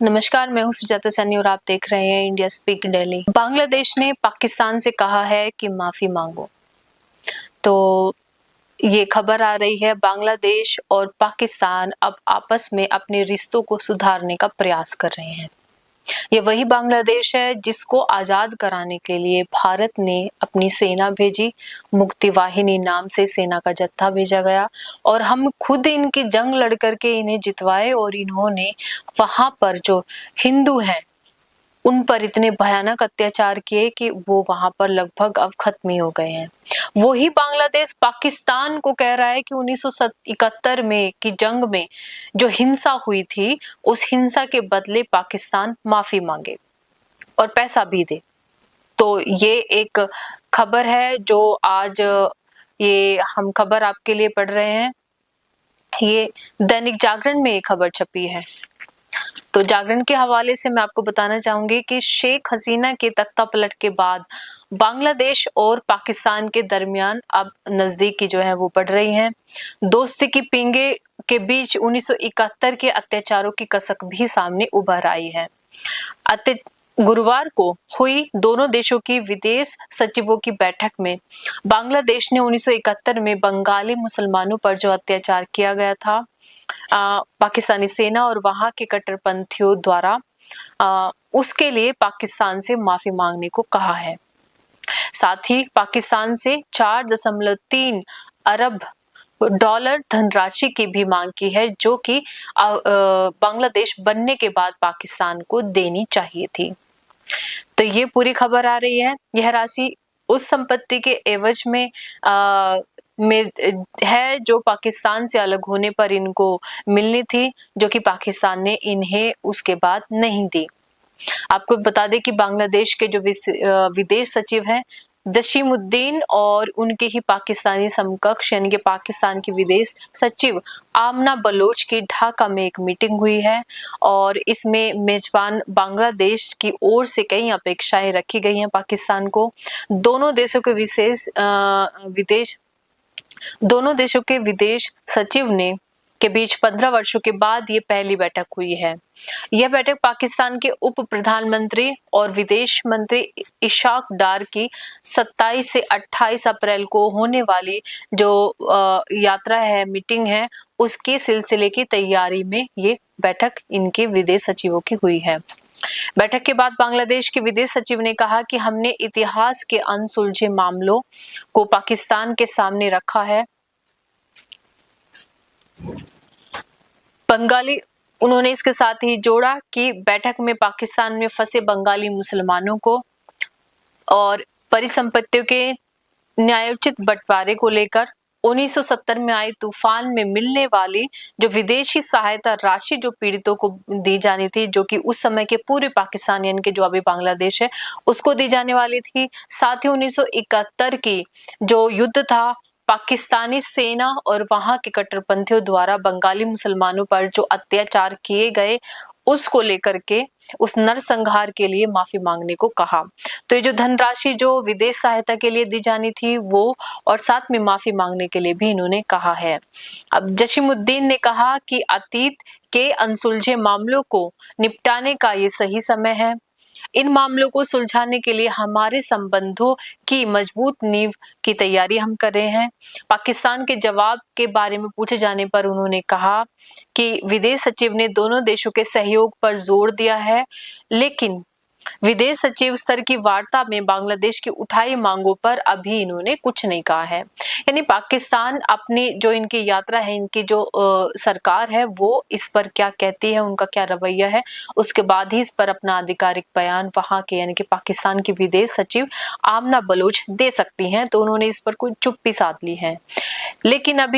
नमस्कार, मैं हूं सुजाता सैनी और आप देख रहे हैं इंडिया स्पीक डेली। बांग्लादेश ने पाकिस्तान से कहा है कि माफी मांगो। तो ये खबर आ रही है, बांग्लादेश और पाकिस्तान अब आपस में अपने रिश्तों को सुधारने का प्रयास कर रहे हैं। ये वही बांग्लादेश है जिसको आजाद कराने के लिए भारत ने अपनी सेना भेजी। मुक्ति वाहिनी नाम से सेना का जत्था भेजा गया और हम खुद इनकी जंग लड़ करके इन्हें जितवाए और इन्होंने वहां पर जो हिंदू हैं उन पर इतने भयानक अत्याचार किए कि वो वहां पर लगभग अब खत्म ही हो गए हैं। वही बांग्लादेश पाकिस्तान को कह रहा है कि 1971 में की जंग में जो हिंसा हुई थी उस हिंसा के बदले पाकिस्तान माफी मांगे और पैसा भी दे। तो ये एक खबर है जो आज ये हम खबर आपके लिए पढ़ रहे हैं। ये दैनिक जागरण में एक खबर छपी है। तो जागरण के हवाले से मैं आपको बताना चाहूंगी कि शेख हसीना के तख्ता पलट के बाद बांग्लादेश और पाकिस्तान के दरमियान अब नजदीकी जो है वो बढ़ रही हैं। दोस्ती की पींगे के बीच 1971 के अत्याचारों की कसक भी सामने उभर आई है। गुरुवार को हुई दोनों देशों की विदेश सचिवों की बैठक में बांग्लादेश ने 1971 में बंगाली मुसलमानों पर जो अत्याचार किया गया था पाकिस्तानी सेना और वहां के कट्टरपंथियों द्वारा उसके लिए पाकिस्तान से माफी मांगने को कहा है। साथ ही पाकिस्तान से 4.3 अरब डॉलर धनराशि की भी मांग की है जो कि बांग्लादेश बनने के बाद पाकिस्तान को देनी चाहिए थी। तो ये पूरी खबर आ रही है। यह राशि उस संपत्ति के एवज में है जो पाकिस्तान से अलग होने पर इनको मिलनी थी, जो कि पाकिस्तान ने इन्हें उसके बाद नहीं दी। आपको बता दें कि बांग्लादेश के जो विदेश सचिव हैं जसीमुद्दीन और उनके ही पाकिस्तानी समकक्ष यानी कि पाकिस्तान की विदेश सचिव आमना बलोच की ढाका में एक मीटिंग हुई है और इसमें मेजबान बांग्लादेश की ओर से कई अपेक्षाएं रखी गई हैं पाकिस्तान को। दोनों देशों के विदेश सचिव ने के बीच 15 वर्षों के बाद ये पहली बैठक हुई है। यह बैठक पाकिस्तान के उप प्रधानमंत्री और विदेश मंत्री इशाक डार की 27 से 28 अप्रैल को होने वाली जो यात्रा है, मीटिंग है, उसके सिलसिले की तैयारी में ये बैठक इनके विदेश सचिवों की हुई है। बैठक के बाद बांग्लादेश के विदेश सचिव ने कहा कि हमने इतिहास के अनसुलझे मामलों को पाकिस्तान के सामने रखा है। उन्होंने इसके साथ ही जोड़ा कि बैठक में पाकिस्तान में फंसे बंगाली मुसलमानों को और परिसंपत्तियों के न्यायोचित बंटवारे को लेकर 1970 में आए तूफान में मिलने वाली जो विदेशी सहायता राशि जो पीड़ितों को दी जानी थी, जो कि उस समय के पूरे पाकिस्तान यानी कि जो अभी बांग्लादेश है उसको दी जाने वाली थी। साथ ही 1971 की जो युद्ध था पाकिस्तानी सेना और वहां के कट्टरपंथियों द्वारा बंगाली मुसलमानों पर जो अत्याचार किए गए उसको लेकर के उस नरसंहार के लिए माफी मांगने को कहा। तो ये जो धनराशि जो विदेश सहायता के लिए दी जानी थी वो और साथ में माफी मांगने के लिए भी इन्होंने कहा है। अब जसीमुद्दीन ने कहा कि अतीत के अनसुलझे मामलों को निपटाने का ये सही समय है। इन मामलों को सुलझाने के लिए हमारे संबंधों की मजबूत नींव की तैयारी हम कर रहे हैं। पाकिस्तान के जवाब के बारे में पूछे जाने पर उन्होंने कहा कि विदेश सचिव ने दोनों देशों के सहयोग पर जोर दिया है, लेकिन विदेश सचिव स्तर की वार्ता में बांग्लादेश की उठाई मांगों पर अभी इन्होंने कुछ नहीं कहा है। यानी पाकिस्तान अपनी जो इनकी यात्रा है, इनकी जो सरकार है वो इस पर क्या कहती है, उनका क्या रवैया है, उसके बाद ही इस पर अपना आधिकारिक बयान वहां के यानी कि पाकिस्तान की विदेश सचिव आमना बलोच दे सकती हैं। तो उन्होंने इस पर कोई चुप्पी साध ली है। लेकिन अब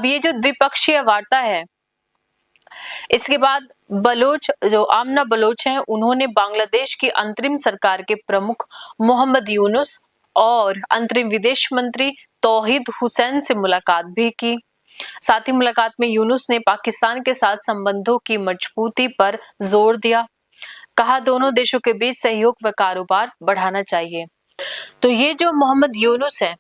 ये जो द्विपक्षीय वार्ता है इसके बाद जो आमना बलोच हैं उन्होंने बांग्लादेश की अंतरिम सरकार के प्रमुख मोहम्मद यूनुस और अंतरिम विदेश मंत्री तौहीद हुसैन से मुलाकात भी की। साथ ही मुलाकात में यूनुस ने पाकिस्तान के साथ संबंधों की मजबूती पर जोर दिया। कहा दोनों देशों के बीच सहयोग व कारोबार बढ़ाना चाहिए। तो ये जो मोहम्मद यूनुस है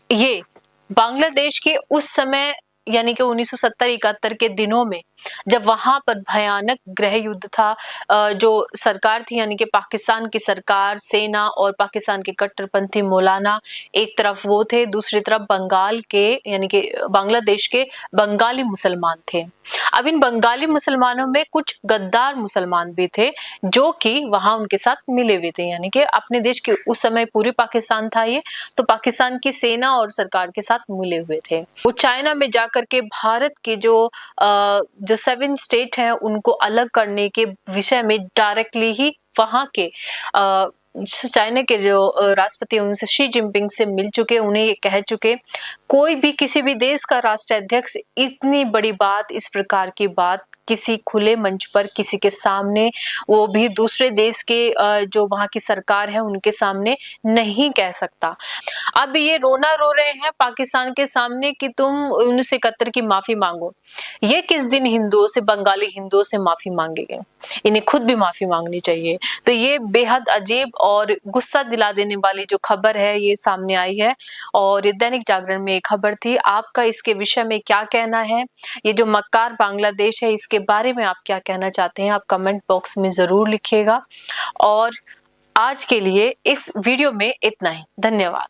ये बांग्लादेश के उस समय यानी कि 1970-71 के दिनों में जब वहां पर भयानक गृह युद्ध था, जो सरकार थी यानी कि पाकिस्तान की सरकार, सेना और पाकिस्तान के कट्टरपंथी मौलाना एक तरफ वो थे, दूसरी तरफ बंगाल के यानी कि बांग्लादेश के बंगाली मुसलमान थे। अब इन बंगाली मुसलमानों में कुछ गद्दार मुसलमान भी थे जो कि वहां उनके साथ मिले हुए थे, यानी कि अपने देश के उस समय पूरी पाकिस्तान था ये, तो पाकिस्तान की सेना और सरकार के साथ मिले हुए थे। वो चाइना में जाकर के भारत के जो 7 स्टेट हैं उनको अलग करने के विषय में डायरेक्टली ही वहां के चाइना के जो राष्ट्रपति उनसे शी जिनपिंग से मिल चुके, उन्हें ये कह चुके, कोई भी किसी भी देश का राष्ट्राध्यक्ष इतनी बड़ी बात, इस प्रकार की बात किसी खुले मंच पर किसी के सामने, वो भी दूसरे देश के जो वहां की सरकार है उनके सामने नहीं कह सकता। अब ये रोना रो रहे हैं पाकिस्तान के सामने कि तुम 1971 की माफी मांगो। ये किस दिन हिंदुओं से, बंगाली हिंदुओं से माफी मांगेंगे? इन्हें खुद भी माफी मांगनी चाहिए। तो ये बेहद अजीब और गुस्सा दिला देने वाली जो खबर है ये सामने आई है और ये दैनिक जागरण में एक खबर थी। आपका इसके विषय में क्या कहना है? ये जो मक्कार बांग्लादेश है इसके बारे में आप क्या कहना चाहते हैं? आप कमेंट बॉक्स में जरूर लिखिएगा। और आज के लिए इस वीडियो में इतना ही। धन्यवाद।